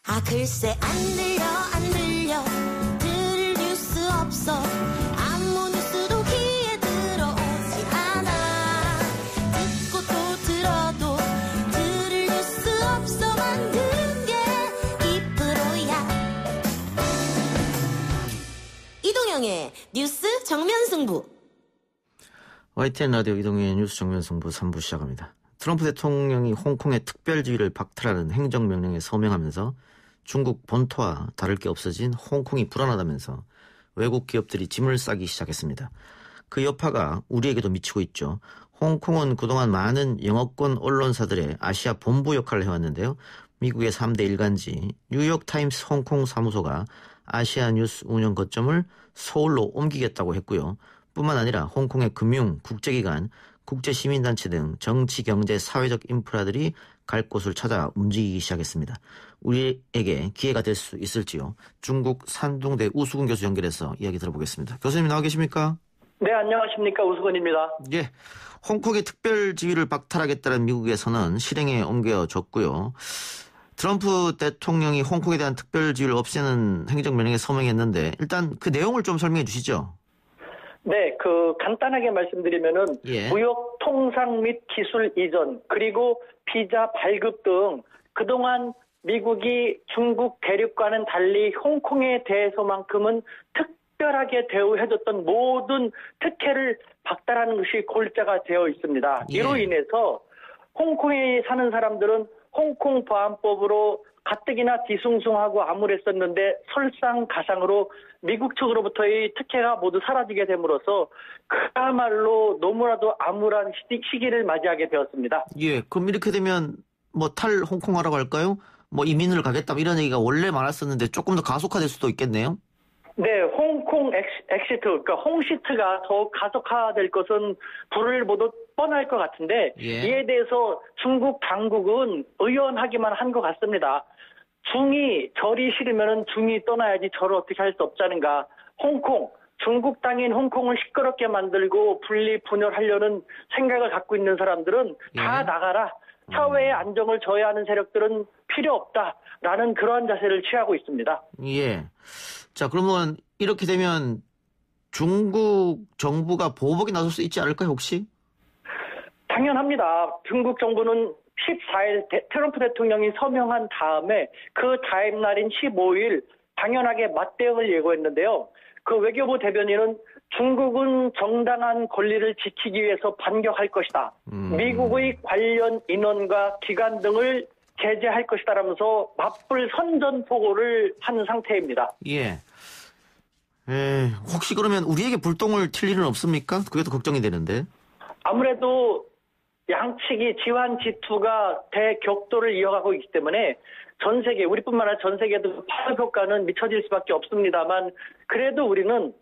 아 글쎄 안 들려 들을 뉴스 없어 아무 뉴스도 귀에 들어오지 않아 듣고 또 들어도 들을 뉴스 없어 만든 게 이 프로야. 이동영의 뉴스 정면승부. YTN 라디오 이동영의 뉴스 정면승부 3부 시작합니다. 트럼프 대통령이 홍콩의 특별지위를 박탈하는 행정명령에 서명하면서 중국 본토와 다를 게 없어진 홍콩이 불안하다면서 외국 기업들이 짐을 싸기 시작했습니다. 그 여파가 우리에게도 미치고 있죠. 홍콩은 그동안 많은 영어권 언론사들의 아시아 본부 역할을 해왔는데요. 미국의 3대 일간지 뉴욕타임스 홍콩 사무소가 아시아뉴스 운영 거점을 서울로 옮기겠다고 했고요. 뿐만 아니라 홍콩의 금융, 국제기관, 국제시민단체 등 정치, 경제, 사회적 인프라들이 갈 곳을 찾아 움직이기 시작했습니다. 우리에게 기회가 될 수 있을지요. 중국 산둥대 우수근 교수 연결해서 이야기 들어보겠습니다. 교수님 나와 계십니까? 네, 안녕하십니까. 우수근입니다. 예, 홍콩의 특별지위를 박탈하겠다는 미국의 선언 실행에 옮겨졌고요. 트럼프 대통령이 홍콩에 대한 특별지위를 없애는 행정명령에 서명했는데 일단 그 내용을 좀 설명해 주시죠. 네, 간단하게 말씀드리면은 무역 통상 및 기술 이전 그리고 비자 발급 등 그동안 미국이 중국 대륙과는 달리 홍콩에 대해서만큼은 특별하게 대우해줬던 모든 특혜를 박탈하는 것이 골자가 되어 있습니다. 이로 인해서 홍콩에 사는 사람들은 홍콩 보안법으로 가뜩이나 뒤숭숭하고 암울했었는데 설상가상으로 미국 측으로부터의 특혜가 모두 사라지게 됨으로써 그야말로 너무나도 암울한 시기를 맞이하게 되었습니다. 예, 그럼 이렇게 되면 뭐 탈 홍콩하라고 할까요? 뭐 이민을 가겠다 이런 얘기가 원래 많았었는데 조금 더 가속화될 수도 있겠네요. 네, 홍콩 엑시트, 그러니까 홍시트가 더욱 가속화될 것은 불을 보듯 뻔할 것 같은데 이에 대해서 중국 당국은 의연하기만 한 것 같습니다. 중이 절이 싫으면 중이 떠나야지 절을 어떻게 할 수 없자는가. 홍콩, 중국 땅인 홍콩을 시끄럽게 만들고 분리 분열하려는 생각을 갖고 있는 사람들은 다 나가라. 사회의 안정을 저해하는 세력들은 필요 없다라는 그러한 자세를 취하고 있습니다. 예. 자, 그러면 이렇게 되면 중국 정부가 보복에 나설 수 있지 않을까요, 혹시? 당연합니다. 중국 정부는 14일 트럼프 대통령이 서명한 다음에 그 다음 날인 15일 당연하게 맞대응을 예고했는데요. 그 외교부 대변인은 중국은 정당한 권리를 지키기 위해서 반격할 것이다. 미국의 관련 인원과 기관 등을 제재할 것이다라면서 맞불 선전포고를 한 상태입니다. 예. 혹시 그러면 우리에게 불똥을 튈 일은 없습니까? 그게 더 걱정이 되는데. 아무래도 양측이 지환지투가 대격돌을 이어가고 있기 때문에 전 세계, 우리뿐만 아니라 전 세계도 파급 효과는 미쳐질 수밖에 없습니다만 그래도 우리는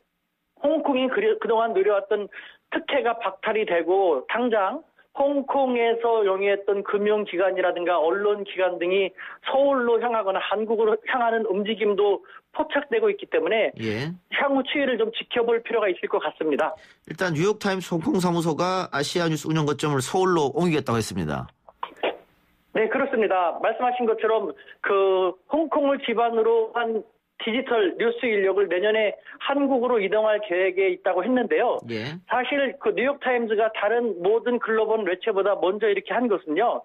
홍콩이 그동안 누려왔던 특혜가 박탈이 되고 당장 홍콩에서 영위했던 금융기관이라든가 언론기관 등이 서울로 향하거나 한국으로 향하는 움직임도 포착되고 있기 때문에 향후 추이를 좀 지켜볼 필요가 있을 것 같습니다. 일단 뉴욕타임스 홍콩 사무소가 아시아뉴스 운영 거점을 서울로 옮기겠다고 했습니다. 네, 그렇습니다. 말씀하신 것처럼 홍콩을 기반으로 한 디지털 뉴스 인력을 내년에 한국으로 이동할 계획에 있다고 했는데요. 사실 뉴욕타임즈가 다른 모든 글로벌 매체보다 먼저 이렇게 한 것은요.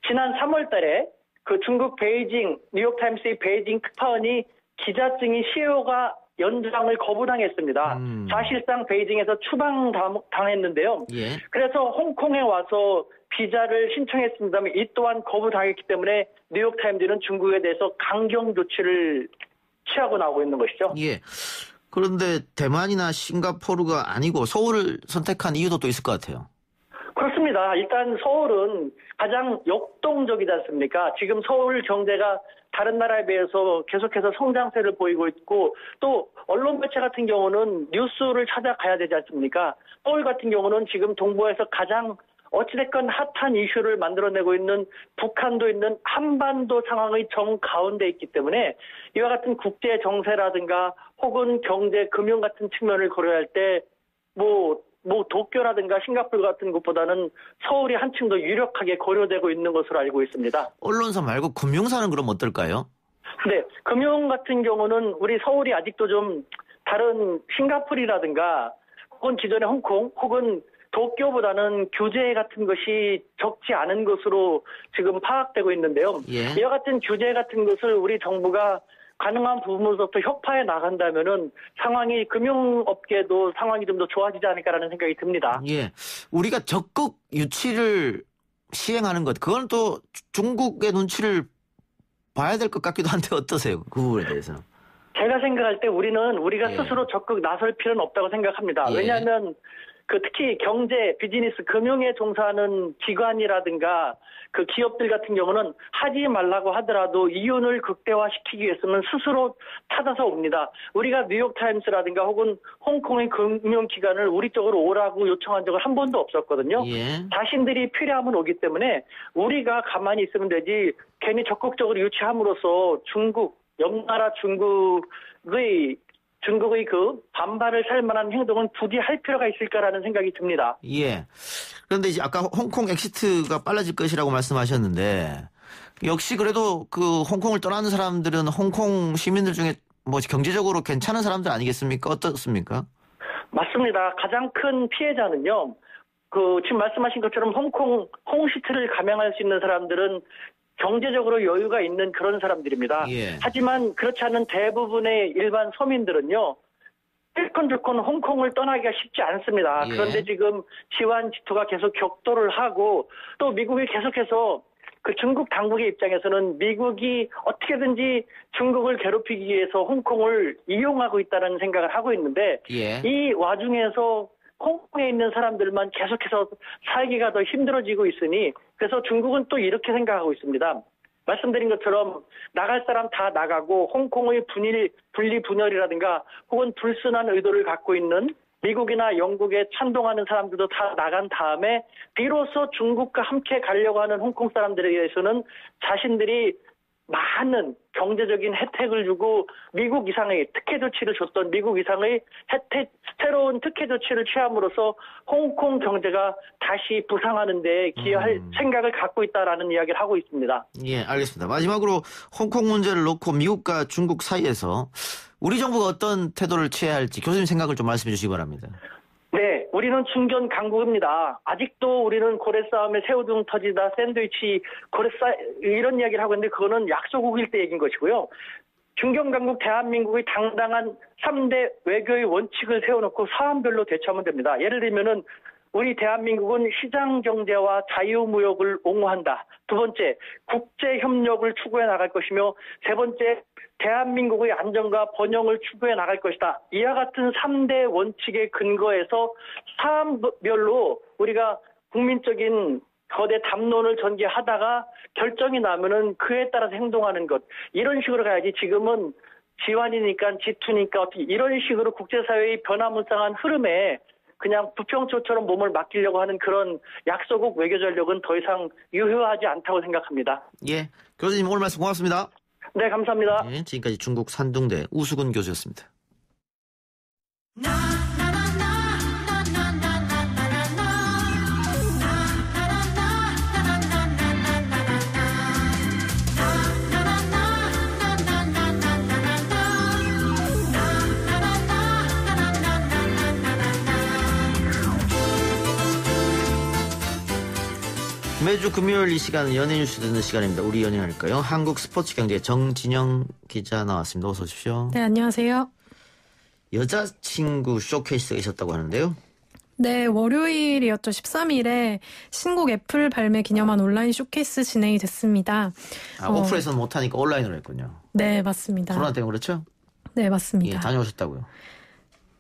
지난 3월 달에 중국 베이징, 뉴욕타임스의 베이징 특파원이 기자증이 CEO가 연장을 거부당했습니다. 사실상 베이징에서 추방당했는데요. 그래서 홍콩에 와서 비자를 신청했습니다만 이 또한 거부당했기 때문에 뉴욕타임즈는 중국에 대해서 강경 조치를 취하고 나오고 있는 것이죠. 예. 그런데 대만이나 싱가포르가 아니고 서울을 선택한 이유도 또 있을 것 같아요. 그렇습니다. 일단 서울은 가장 역동적이지 않습니까? 지금 서울 경제가 다른 나라에 비해서 계속해서 성장세를 보이고 있고 또 언론 매체 같은 경우는 뉴스를 찾아가야 되지 않습니까? 서울 같은 경우는 지금 동부에서 가장 어찌됐건 핫한 이슈를 만들어내고 있는 북한도 있는 한반도 상황의 정가운데 있기 때문에 이와 같은 국제 정세라든가 혹은 경제, 금융 같은 측면을 고려할 때 도쿄라든가 싱가포르 같은 곳보다는 서울이 한층 더 유력하게 고려되고 있는 것으로 알고 있습니다. 언론사 말고 금융사는 그럼 어떨까요? 네, 금융 같은 경우는 우리 서울이 아직도 좀 다른 싱가포르라든가 혹은 기존의 홍콩 혹은 도쿄보다는 규제 같은 것이 적지 않은 것으로 지금 파악되고 있는데요. 예. 이와 같은 규제 같은 것을 우리 정부가 가능한 부분으로부터 혁파해 나간다면은 상황이 금융업계도 상황이 좀 더 좋아지지 않을까라는 생각이 듭니다. 예, 우리가 적극 유치를 시행하는 것, 그건 또 중국의 눈치를 봐야 될 것 같기도 한데 어떠세요? 그 부분에 대해서. 제가 생각할 때 우리가 예. 스스로 적극 나설 필요는 없다고 생각합니다. 예. 왜냐하면 특히 경제, 비즈니스, 금융에 종사하는 기관이라든가 그 기업들 같은 경우는 하지 말라고 하더라도 이윤을 극대화시키기 위해서는 스스로 찾아서 옵니다. 우리가 뉴욕타임스라든가 혹은 홍콩의 금융기관을 우리 쪽으로 오라고 요청한 적은 한 번도 없었거든요. 예. 자신들이 필요하면 오기 때문에 우리가 가만히 있으면 되지 괜히 적극적으로 유치함으로써 옆나라 중국의 그 반발을 살 만한 행동은 굳이 할 필요가 있을까라는 생각이 듭니다. 예. 그런데 이제 아까 홍콩 엑시트가 빨라질 것이라고 말씀하셨는데 역시 그래도 그 홍콩을 떠나는 사람들은 홍콩 시민들 중에 뭐 경제적으로 괜찮은 사람들 아니겠습니까? 어떻습니까? 맞습니다. 가장 큰 피해자는요. 지금 말씀하신 것처럼 홍시트를 감행할 수 있는 사람들은 경제적으로 여유가 있는 그런 사람들입니다. 예. 하지만 그렇지 않은 대부분의 일반 서민들은요. 일컨조건 홍콩을 떠나기가 쉽지 않습니다. 예. 그런데 지금 지완 지투가 계속 격돌을 하고 또 미국이 계속해서 그 중국 당국의 입장에서는 미국이 어떻게든지 중국을 괴롭히기 위해서 홍콩을 이용하고 있다는 생각을 하고 있는데 예. 이 와중에서 홍콩에 있는 사람들만 계속해서 살기가 더 힘들어지고 있으니 그래서 중국은 또 이렇게 생각하고 있습니다. 말씀드린 것처럼 나갈 사람 다 나가고 홍콩의 분리 분열이라든가 혹은 불순한 의도를 갖고 있는 미국이나 영국에 찬동하는 사람들도 다 나간 다음에 비로소 중국과 함께 가려고 하는 홍콩 사람들에 대해서는 자신들이 많은 경제적인 혜택을 주고 미국 이상의 특혜 조치를 줬던 미국 이상의 새로운 특혜 조치를 취함으로써 홍콩 경제가 다시 부상하는 데 기여할 생각을 갖고 있다라는 이야기를 하고 있습니다. 예, 알겠습니다. 마지막으로 홍콩 문제를 놓고 미국과 중국 사이에서 우리 정부가 어떤 태도를 취해야 할지 교수님 생각을 좀 말씀해 주시기 바랍니다. 네, 우리는 중견 강국입니다. 아직도 우리는 고래 싸움에 새우등 터지다, 샌드위치, 이런 이야기를 하고 있는데 그거는 약소국일 때 얘기인 것이고요. 중견 강국 대한민국의 당당한 3대 외교의 원칙을 세워놓고 사안별로 대처하면 됩니다. 예를 들면은 우리 대한민국은 시장 경제와 자유무역을 옹호한다. 두 번째, 국제 협력을 추구해 나갈 것이며 세 번째, 대한민국의 안정과 번영을 추구해 나갈 것이다. 이와 같은 3대 원칙에 근거해서 사안별로 우리가 국민적인 거대 담론을 전개하다가 결정이 나면은 그에 따라서 행동하는 것. 이런 식으로 가야지 지금은 지완이니까 지투니까 어떻게 이런 식으로 국제사회의 변화무쌍한 흐름에 그냥 부평초처럼 몸을 맡기려고 하는 그런 약소국 외교 전력은 더 이상 유효하지 않다고 생각합니다. 예, 교수님 오늘 말씀 고맙습니다. 네, 감사합니다. 네, 지금까지 중국 산둥대 우수근 교수였습니다. 매주 금요일 이 시간은 연예 뉴스 듣는 시간입니다. 우리 연예할까요? 한국 스포츠경제 정진영 기자 나왔습니다. 어서 오십시오. 네, 안녕하세요. 여자친구 쇼케이스가 있었다고 하는데요. 네, 월요일이었죠. 13일에 신곡 애플 발매 기념한 온라인 쇼케이스 진행이 됐습니다. 오프에서는 못하니까 온라인으로 했군요. 네, 맞습니다. 코로나 때문에 그렇죠? 네, 맞습니다. 예, 다녀오셨다고요?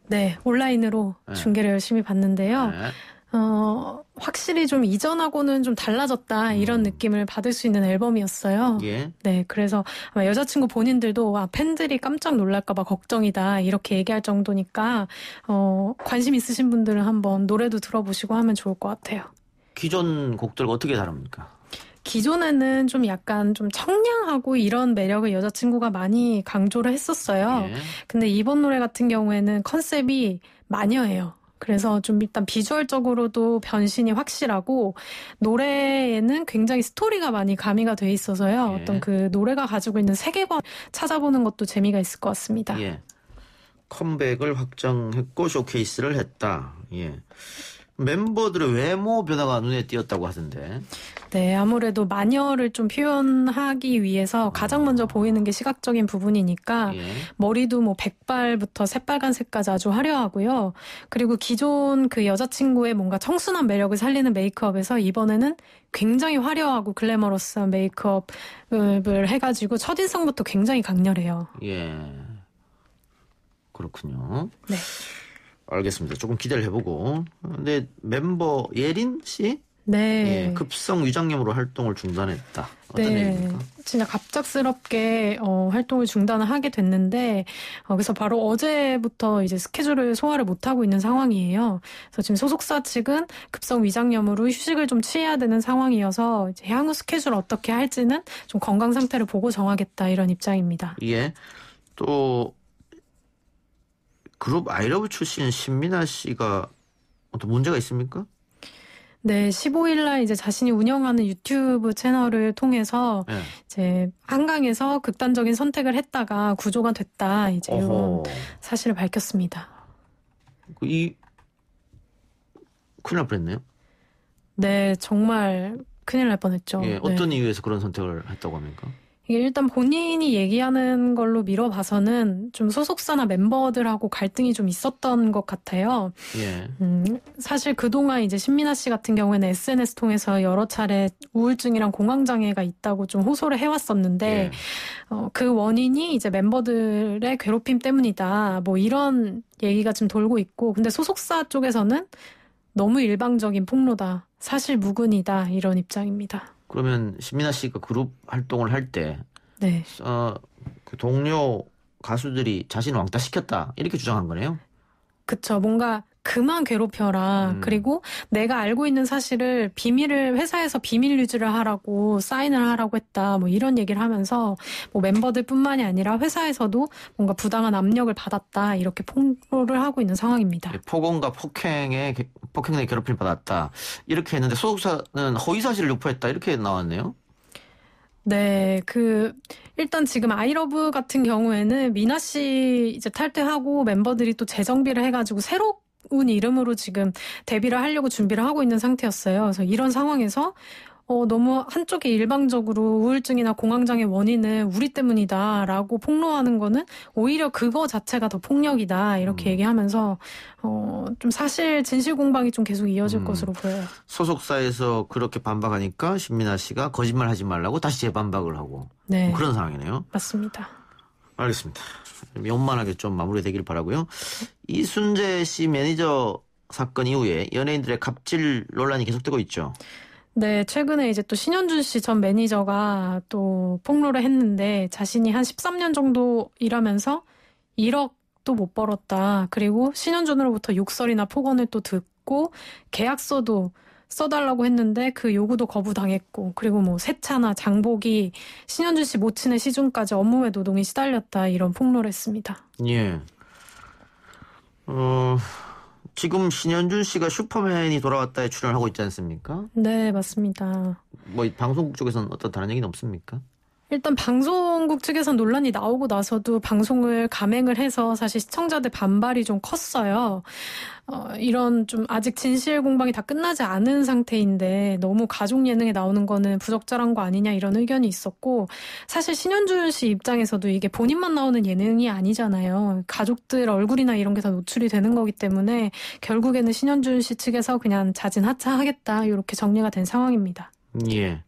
네, 온라인으로 중계를 열심히 봤는데요. 네. 확실히 좀 이전하고는 좀 달라졌다 이런 느낌을 받을 수 있는 앨범이었어요. 예. 네, 그래서 아마 여자친구 본인들도 팬들이 깜짝 놀랄까봐 걱정이다 이렇게 얘기할 정도니까 관심 있으신 분들은 한번 노래도 들어보시고 하면 좋을 것 같아요. 기존 곡들과 어떻게 다릅니까? 기존에는 좀 약간 좀 청량하고 이런 매력을 여자친구가 많이 강조를 했었어요. 예. 근데 이번 노래 같은 경우에는 컨셉이 마녀예요. 그래서 좀 일단 비주얼적으로도 변신이 확실하고 노래에는 굉장히 스토리가 많이 가미가 돼 있어서요. 어떤 그 노래가 가지고 있는 세계관 찾아보는 것도 재미가 있을 것 같습니다. 예. 컴백을 확정했고 쇼케이스를 했다. 예. 멤버들의 외모 변화가 눈에 띄었다고 하던데. 네, 아무래도 마녀를 좀 표현하기 위해서 가장 먼저 보이는 게 시각적인 부분이니까 머리도 뭐 백발부터 새빨간색까지 아주 화려하고요. 그리고 기존 그 여자친구의 뭔가 청순한 매력을 살리는 메이크업에서 이번에는 굉장히 화려하고 글래머러스한 메이크업을 해가지고 첫인상부터 굉장히 강렬해요. 예. 그렇군요. 네. 알겠습니다. 조금 기대를 해보고. 근데 멤버 예린 씨? 네. 예, 급성 위장염으로 활동을 중단했다. 어떤 얘기입니까? 진짜 갑작스럽게 활동을 중단을 하게 됐는데 그래서 바로 어제부터 이제 스케줄을 소화를 못하고 있는 상황이에요. 그래서 지금 소속사 측은 급성 위장염으로 휴식을 좀 취해야 되는 상황이어서 이제 향후 스케줄 어떻게 할지는 좀 건강 상태를 보고 정하겠다 이런 입장입니다. 예. 또 그룹 아이러브 출신 신민아 씨가 어떤 문제가 있습니까? 네, 15일날 이제 자신이 운영하는 유튜브 채널을 통해서 이제 한강에서 극단적인 선택을 했다가 구조가 됐다 이제 이런 사실을 밝혔습니다. 큰일 날 뻔했네요. 네, 정말 큰일 날 뻔했죠. 예, 어떤 이유에서 그런 선택을 했다고 합니까? 이게 일단 본인이 얘기하는 걸로 미뤄봐서는 좀 소속사나 멤버들하고 갈등이 좀 있었던 것 같아요. 예. 사실 그동안 이제 신민아 씨 같은 경우에는 SNS 통해서 여러 차례 우울증이랑 공황장애가 있다고 좀 호소를 해왔었는데, 그 원인이 이제 멤버들의 괴롭힘 때문이다. 뭐 이런 얘기가 지금 돌고 있고, 근데 소속사 쪽에서는 너무 일방적인 폭로다. 사실 무근이다. 이런 입장입니다. 그러면 신민아 씨가 그룹 활동을 할 때, 네. 그 동료 가수들이 자신을 왕따시켰다 이렇게 주장한 거네요. 그쵸. 뭔가 그만 괴롭혀라. 그리고 내가 알고 있는 사실을 회사에서 비밀 유지를 하라고 사인을 하라고 했다. 뭐 이런 얘기를 하면서 뭐 멤버들뿐만이 아니라 회사에서도 뭔가 부당한 압력을 받았다. 이렇게 폭로를 하고 있는 상황입니다. 폭언과 폭행에 괴롭힘을 받았다. 이렇게 했는데 소속사는 허위 사실을 유포했다. 이렇게 나왔네요. 네, 일단 지금 아이러브 같은 경우에는 미나 씨 이제 탈퇴하고 멤버들이 또 재정비를 해가지고 새로운 이름으로 지금 데뷔를 하려고 준비를 하고 있는 상태였어요. 그래서 이런 상황에서 너무 한쪽이 일방적으로 우울증이나 공황장애 원인은 우리 때문이다라고 폭로하는 거는 오히려 그거 자체가 더 폭력이다 이렇게 얘기하면서 좀 사실 진실 공방이 좀 계속 이어질 것으로 보여요. 소속사에서 그렇게 반박하니까 신민아 씨가 거짓말하지 말라고 다시 재반박을 하고 네. 그런 상황이네요. 맞습니다. 알겠습니다. 원만하게 좀 마무리되길 바라고요. 이순재 씨 매니저 사건 이후에 연예인들의 갑질 논란이 계속되고 있죠. 네, 최근에 이제 또 신현준 씨 전 매니저가 또 폭로를 했는데 자신이 한 13년 정도 일하면서 1억도 못 벌었다. 그리고 신현준으로부터 욕설이나 폭언을 또 듣고 계약서도 써달라고 했는데 그 요구도 거부당했고 그리고 뭐 세차나 장보기 신현준 씨 모친의 시중까지 업무외 노동이 시달렸다 이런 폭로를 했습니다. 예. 지금 신현준 씨가 슈퍼맨이 돌아왔다에 출연하고 있지 않습니까? 네, 맞습니다. 뭐 방송국 쪽에서는 어떤 다른 얘기는 없습니까? 일단 방송국 측에선 논란이 나오고 나서도 방송을 감행을 해서 사실 시청자들 반발이 좀 컸어요. 이런 좀 아직 진실 공방이 다 끝나지 않은 상태인데 너무 가족 예능에 나오는 거는 부적절한 거 아니냐 이런 의견이 있었고 사실 신현준 씨 입장에서도 이게 본인만 나오는 예능이 아니잖아요. 가족들 얼굴이나 이런 게 다 노출이 되는 거기 때문에 결국에는 신현준 씨 측에서 그냥 자진 하차하겠다 이렇게 정리가 된 상황입니다. 예.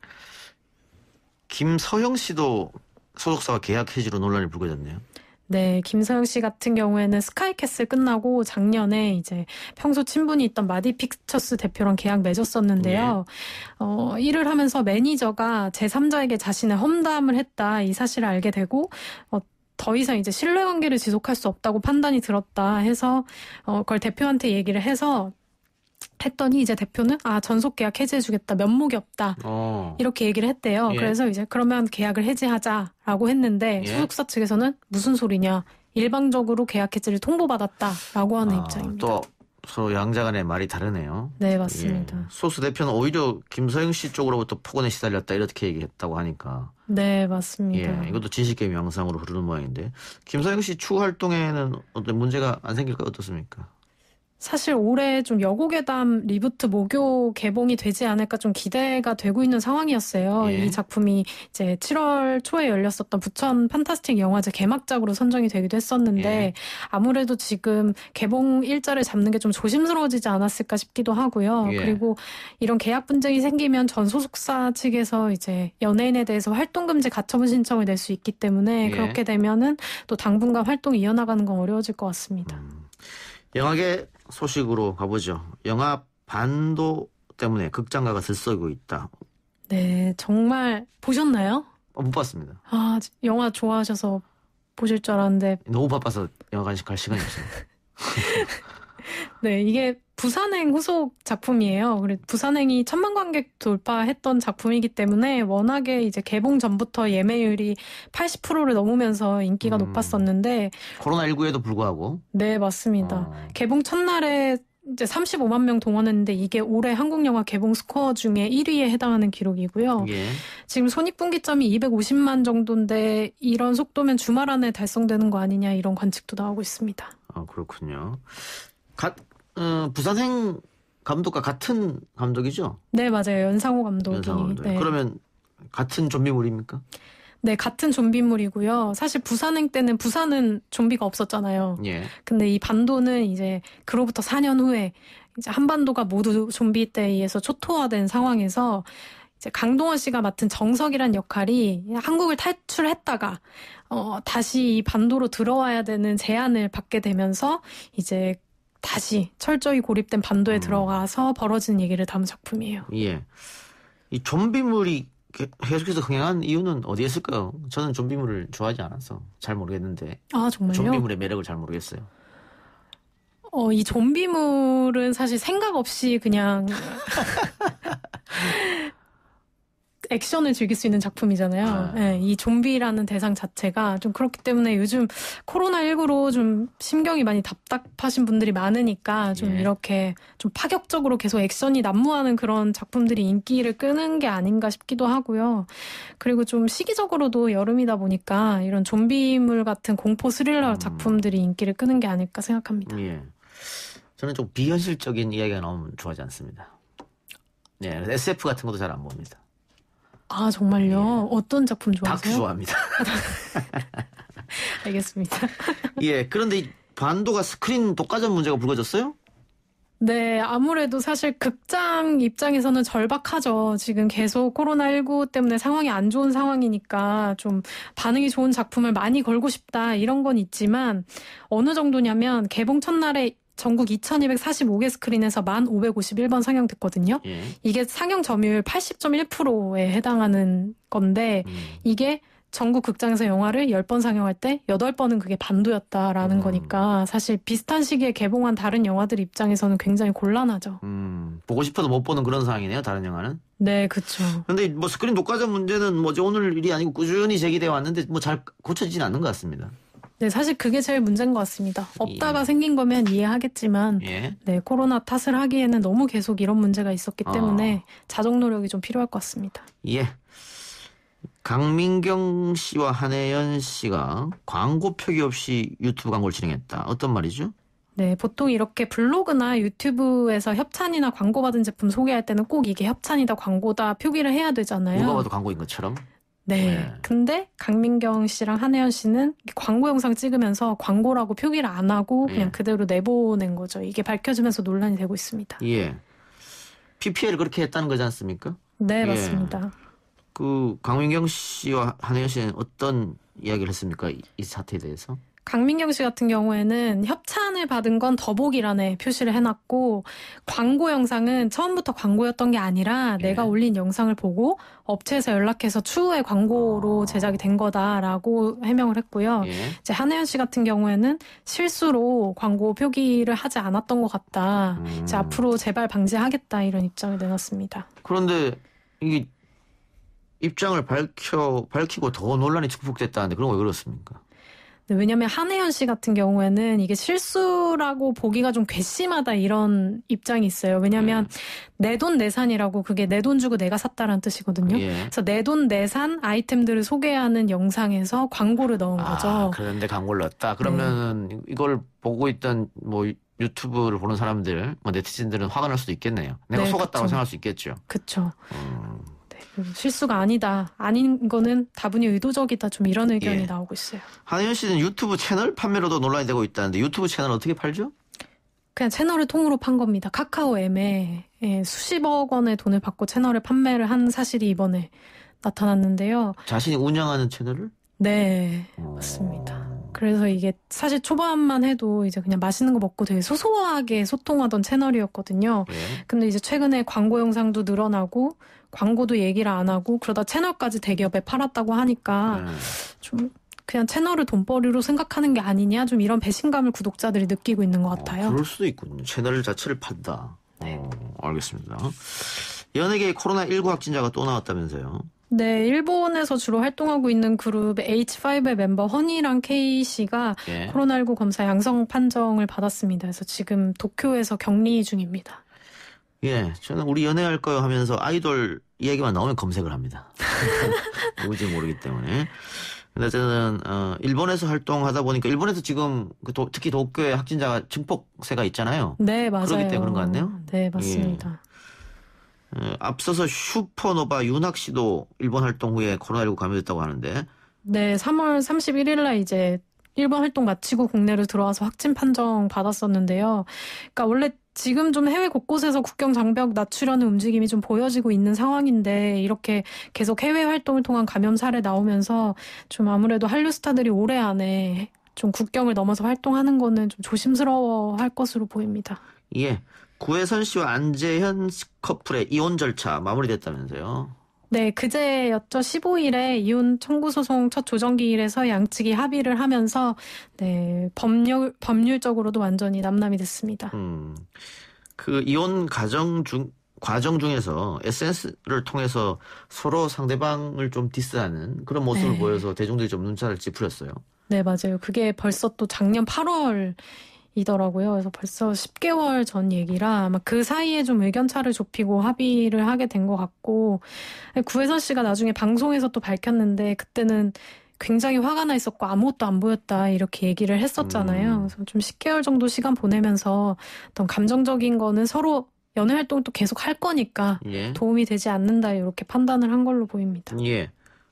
김서영 씨도 소속사와 계약 해지로 논란이 불거졌네요. 네, 김서영 씨 같은 경우에는 스카이캐슬 끝나고 작년에 이제 평소 친분이 있던 마디픽처스 대표랑 계약 맺었었는데요. 일을 하면서 매니저가 제3자에게 자신의 험담을 했다 이 사실을 알게 되고 더 이상 이제 신뢰관계를 지속할 수 없다고 판단이 들었다 해서 그걸 대표한테 얘기를 해서 했더니 이제 대표는 전속 계약 해지해주겠다 면목이 없다 이렇게 얘기를 했대요. 예. 그래서 이제 그러면 계약을 해지하자라고 했는데 소속사 측에서는 무슨 소리냐 일방적으로 계약 해지를 통보받았다라고 하는 입장입니다. 또 서로 양자 간의 말이 다르네요. 네, 맞습니다. 예. 소수 대표는 오히려 김서영 씨 쪽으로부터 폭언에 시달렸다 이렇게 얘기했다고 하니까. 네, 맞습니다. 예, 이것도 진실게임 양상으로 흐르는 모양인데 김서영 씨 추후 활동에는 어떤 문제가 안 생길까 어떻습니까? 사실 올해 좀 여고괴담 리부트 모교 개봉이 되지 않을까 좀 기대가 되고 있는 상황이었어요. 예. 이 작품이 이제 7월 초에 열렸었던 부천 판타스틱 영화제 개막작으로 선정이 되기도 했었는데 예. 아무래도 지금 개봉 일자를 잡는 게 좀 조심스러워지지 않았을까 싶기도 하고요. 예. 그리고 이런 계약 분쟁이 생기면 전 소속사 측에서 이제 연예인에 대해서 활동금지 가처분 신청을 낼 수 있기 때문에 예. 그렇게 되면은 또 당분간 활동이 이어나가는 건 어려워질 것 같습니다. 영화계 소식으로 가보죠. 영화 반도 때문에 극장가가 들썩이고 있다. 네, 정말 보셨나요? 못 봤습니다. 아, 영화 좋아하셔서 보실 줄 알았는데. 너무 바빠서 영화관 갈 시간이 없어요. 네, 이게 부산행 후속 작품이에요. 그리고 부산행이 1000만 관객 돌파했던 작품이기 때문에 워낙에 이제 개봉 전부터 예매율이 80%를 넘으면서 인기가 높았었는데. 코로나19에도 불구하고. 네, 맞습니다. 개봉 첫날에 이제 35만 명 동원했는데 이게 올해 한국 영화 개봉 스코어 중에 1위에 해당하는 기록이고요. 예. 지금 손익분기점이 250만 정도인데 이런 속도면 주말 안에 달성되는 거 아니냐 이런 관측도 나오고 있습니다. 그렇군요. 부산행 감독과 같은 감독이죠? 네, 맞아요. 연상호 감독이. 네. 그러면 같은 좀비물입니까? 네, 같은 좀비물이고요. 사실 부산행 때는 부산은 좀비가 없었잖아요. 예. 근데 이 반도는 이제 그로부터 4년 후에 이제 한반도가 모두 좀비 때에 의해서 초토화된 상황에서 이제 강동원 씨가 맡은 정석이란 역할이 한국을 탈출했다가 다시 이 반도로 들어와야 되는 제안을 받게 되면서 이제 다시 철저히 고립된 반도에 들어가서 벌어진 얘기를 담은 작품이에요. 예. 이 좀비물이 계속해서 흥행한 이유는 어디에 있을까요? 저는 좀비물을 좋아하지 않아서 잘 모르겠는데. 아, 정말요? 좀비물의 매력을 잘 모르겠어요. 이 좀비물은 사실 생각 없이 그냥 액션을 즐길 수 있는 작품이잖아요. 네, 이 좀비라는 대상 자체가 좀 그렇기 때문에 요즘 코로나19로 좀 심경이 많이 답답하신 분들이 많으니까 좀 이렇게 좀 파격적으로 계속 액션이 난무하는 그런 작품들이 인기를 끄는 게 아닌가 싶기도 하고요. 그리고 좀 시기적으로도 여름이다 보니까 이런 좀비물 같은 공포 스릴러 작품들이 인기를 끄는 게 아닐까 생각합니다. 예. 저는 좀 비현실적인 이야기가 나오면 좋아하지 않습니다. 네, SF 같은 것도 잘 안 봅니다. 아, 정말요? 예. 어떤 작품 좋아하세요? 다큐 좋아합니다. 알겠습니다. 예, 그런데 이 반도가 스크린 독과점 문제가 불거졌어요? 네, 아무래도 사실 극장 입장에서는 절박하죠. 지금 계속 코로나19 때문에 상황이 안 좋은 상황이니까 좀 반응이 좋은 작품을 많이 걸고 싶다 이런 건 있지만 어느 정도냐면 개봉 첫날에 전국 2245개 스크린에서 1551번 상영됐거든요. 예. 이게 상영 점유율 80.1%에 해당하는 건데 이게 전국 극장에서 영화를 10번 상영할 때 8번은 그게 반도였다라는 거니까 사실 비슷한 시기에 개봉한 다른 영화들 입장에서는 굉장히 곤란하죠. 보고 싶어도 못 보는 그런 상황이네요. 다른 영화는. 네, 그렇죠. 근데 뭐 스크린 독과점 문제는 뭐 오늘 일이 아니고 꾸준히 제기되어 왔는데 뭐 잘 고쳐지진 않는 것 같습니다. 네, 사실 그게 제일 문제인 것 같습니다. 없다가 생긴 거면 이해하겠지만 네, 코로나 탓을 하기에는 너무 계속 이런 문제가 있었기 때문에 자정 노력이 좀 필요할 것 같습니다. 예. 강민경 씨와 한혜연 씨가 광고 표기 없이 유튜브 광고를 진행했다. 어떤 말이죠? 네, 보통 이렇게 블로그나 유튜브에서 협찬이나 광고받은 제품 소개할 때는 꼭 이게 협찬이다, 광고다 표기를 해야 되잖아요. 누가 봐도 광고인 것처럼. 네. 근데 강민경 씨랑 한혜연 씨는 광고 영상 찍으면서 광고라고 표기를 안 하고 그냥 그대로 내보낸 거죠. 이게 밝혀지면서 논란이 되고 있습니다. 예. PPL을 그렇게 했다는 거지 않습니까? 네, 맞습니다. 그 강민경 씨와 한혜연 씨는 어떤 이야기를 했습니까? 이 사태에 대해서? 강민경 씨 같은 경우에는 협찬을 받은 건 더보기란에 표시를 해놨고 광고 영상은 처음부터 광고였던 게 아니라 내가 올린 영상을 보고 업체에서 연락해서 추후에 광고로 제작이 된 거다라고 해명을 했고요. 이제 한혜연 씨 같은 경우에는 실수로 광고 표기를 하지 않았던 것 같다. 이제 앞으로 재발 방지하겠다 이런 입장을 내놨습니다. 그런데 이게 입장을 밝히고 더 논란이 증폭됐다는데 그런 거 왜 그렇습니까? 네, 왜냐면 한혜연 씨 같은 경우에는 이게 실수라고 보기가 좀 괘씸하다 이런 입장이 있어요. 왜냐면 내 돈 내산이라고 그게 내 돈 주고 내가 샀다라는 뜻이거든요. 그래서 내 돈 내산 아이템들을 소개하는 영상에서 광고를 넣은 거죠. 그런데 광고를 넣었다. 그러면 이걸 보고 있던 뭐 유튜브를 보는 사람들, 뭐 네티즌들은 화가 날 수도 있겠네요. 내가 속았다고 생각할 수 있겠죠. 그렇죠. 실수가 아니다. 아닌 거는 다분히 의도적이다. 좀 이런 의견이 나오고 있어요. 한혜연 씨는 유튜브 채널 판매로도 논란이 되고 있다는데 유튜브 채널 어떻게 팔죠? 그냥 채널을 통으로 판 겁니다. 카카오 M에 수십억 원의 돈을 받고 채널을 판매를 한 사실이 이번에 나타났는데요. 자신이 운영하는 채널을? 네, 맞습니다. 그래서 이게 사실 초반만 해도 이제 그냥 맛있는 거 먹고 되게 소소하게 소통하던 채널이었거든요. 근데 이제 최근에 광고 영상도 늘어나고 광고도 얘기를 안 하고 그러다 채널까지 대기업에 팔았다고 하니까 좀 그냥 채널을 돈벌이로 생각하는 게 아니냐 좀 이런 배신감을 구독자들이 느끼고 있는 것 같아요. 그럴 수도 있군요. 채널 자체를 판다. 알겠습니다. 연예계에 코로나19 확진자가 또 나왔다면서요? 네, 일본에서 주로 활동하고 있는 그룹 H5의 멤버 허니랑 K 씨가 코로나19 검사 양성 판정을 받았습니다. 그래서 지금 도쿄에서 격리 중입니다. 저는 우리 연애할까요 하면서 아이돌 이야기만 나오면 검색을 합니다. 누구지 모르기 때문에. 근데 저는 일본에서 활동하다 보니까 일본에서 지금 특히 도쿄에 확진자가 증폭세가 있잖아요. 네, 맞아요. 그렇기 때문에 그런 것 같네요. 네, 맞습니다. 앞서서 슈퍼노바 윤학 씨도 일본 활동 후에 코로나19 감염됐다고 하는데. 네, 3월 31일 날 이제 일본 활동 마치고 국내로 들어와서 확진 판정 받았었는데요. 그러니까 원래 지금 좀 해외 곳곳에서 국경 장벽 낮추려는 움직임이 좀 보여지고 있는 상황인데 이렇게 계속 해외 활동을 통한 감염 사례 나오면서 좀 아무래도 한류 스타들이 올해 안에 좀 국경을 넘어서 활동하는 거는 좀 조심스러워할 것으로 보입니다. 구혜선 씨와 안재현 커플의 이혼 절차 마무리됐다면서요? 네, 그제였죠. 15일에 이혼 청구 소송 첫 조정기일에서 양측이 합의를 하면서 법률적으로도 완전히 남남이 됐습니다. 그 이혼 과정 중에서 SNS를 통해서 서로 상대방을 좀 디스하는 그런 모습을 보여서 대중들이 좀 눈살을 찌푸렸어요. 네, 맞아요. 그게 벌써 또 작년 8월 이더라고요. 그래서 벌써 10개월 전 얘기라 아마 그 사이에 좀 의견차를 좁히고 합의를 하게 된 것 같고 구혜선 씨가 나중에 방송에서 또 밝혔는데 그때는 굉장히 화가 나 있었고 아무것도 안 보였다 이렇게 얘기를 했었잖아요. 그래서 좀 10개월 정도 시간 보내면서 어떤 감정적인 거는 서로 연애 활동을 또 계속 할 거니까 도움이 되지 않는다 이렇게 판단을 한 걸로 보입니다.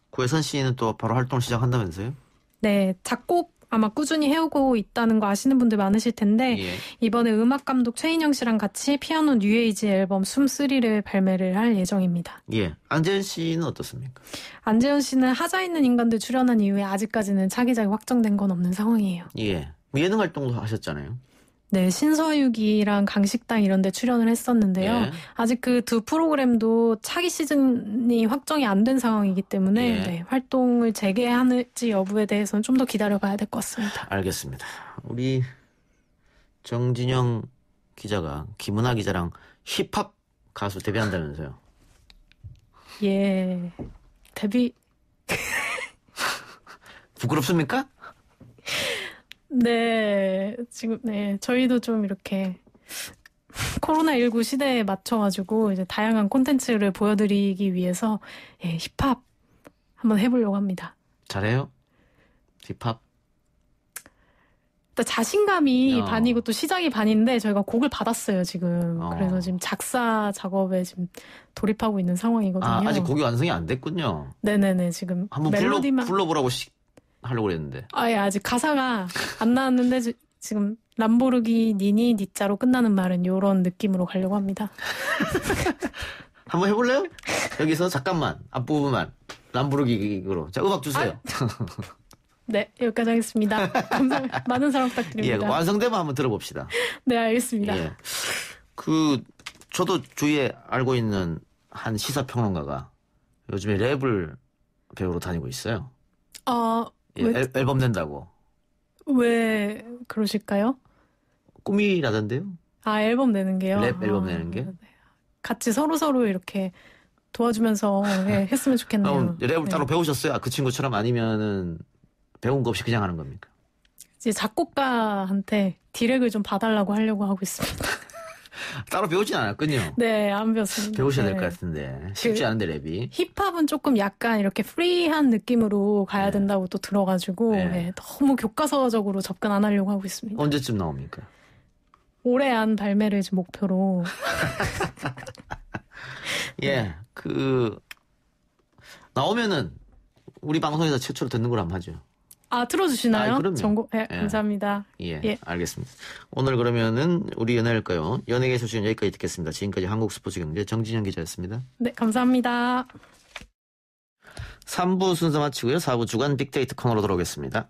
구혜선 씨는 또 바로 활동을 시작한다면서요? 네, 작곡 아마 꾸준히 해오고 있다는 거 아시는 분들 많으실 텐데 이번에 음악감독 최인영 씨랑 같이 피아노 뉴에이지 앨범 숨3를 발매를 할 예정입니다. 안재현 씨는 어떻습니까? 안재현 씨는 하자 있는 인간들 출연한 이후에 아직까지는 차기작이 확정된 건 없는 상황이에요. 예능 활동도 하셨잖아요. 네, 신서유기랑 강식당 이런 데 출연을 했었는데요. 아직 그 두 프로그램도 차기 시즌이 확정이 안 된 상황이기 때문에 활동을 재개할지 여부에 대해서는 좀 더 기다려봐야 될 것 같습니다. 알겠습니다. 우리 정진영 기자가 김은하 기자랑 힙합 가수 데뷔한다면서요. 데뷔... 부끄럽습니까? 네, 지금, 저희도 좀 이렇게 코로나19 시대에 맞춰가지고 이제 다양한 콘텐츠를 보여드리기 위해서 힙합 한번 해보려고 합니다. 잘해요? 힙합? 일단 자신감이 반이고 또 시작이 반인데 저희가 곡을 받았어요, 지금. 그래서 지금 작사 작업에 지금 돌입하고 있는 상황이거든요. 아직 곡이 완성이 안 됐군요. 네네네, 지금. 한번 멜로디만 불러보라고 하려고 그랬는데. 아직 가사가 안 나왔는데 지금 람보르기니니 니자로 끝나는 말은 이런 느낌으로 가려고 합니다. 한번 해볼래요? 여기서 잠깐만 앞부분만 람보르기니로. 자, 음악 주세요. 네, 여기까지 하겠습니다. 감사합니다. 많은 사랑 부탁드립니다. 완성되면 한번 들어봅시다. 네, 알겠습니다. 저도 주위에 알고 있는 한 시사평론가가 요즘에 랩을 배우러 다니고 있어요. 앨범 낸다고. 왜 그러실까요? 꿈이라던데요? 앨범 내는 게요? 랩 앨범 내는 게? 같이 서로 이렇게 도와주면서 했으면 좋겠네요. 랩을 따로 배우셨어요? 그 친구처럼 아니면은 배운 거 없이 그냥 하는 겁니까? 이제 작곡가한테 디렉을 좀 봐달라고 하려고 하고 있습니다. 따로 배우진 않았군요. 네, 안 배웠습니다. 배우셔야 될 것 같은데. 쉽지 않은데, 랩이. 힙합은 조금 약간 이렇게 프리한 느낌으로 가야 된다고 또 들어가지고 네, 너무 교과서적으로 접근 안 하려고 하고 있습니다. 언제쯤 나옵니까? 올해 안 발매를 지금 목표로. 예, 나오면은 우리 방송에서 최초로 듣는 걸 한번 하죠. 아, 틀어주시나요? 그럼요. 전곡, 네, 감사합니다. 예, 알겠습니다. 오늘 그러면은 우리 연애할까요? 연예계 소식은 여기까지 듣겠습니다. 지금까지 한국스포츠경제 정진영 기자였습니다. 네, 감사합니다. 3부 순서 마치고요. 4부 주간 빅데이터 코너로 돌아오겠습니다.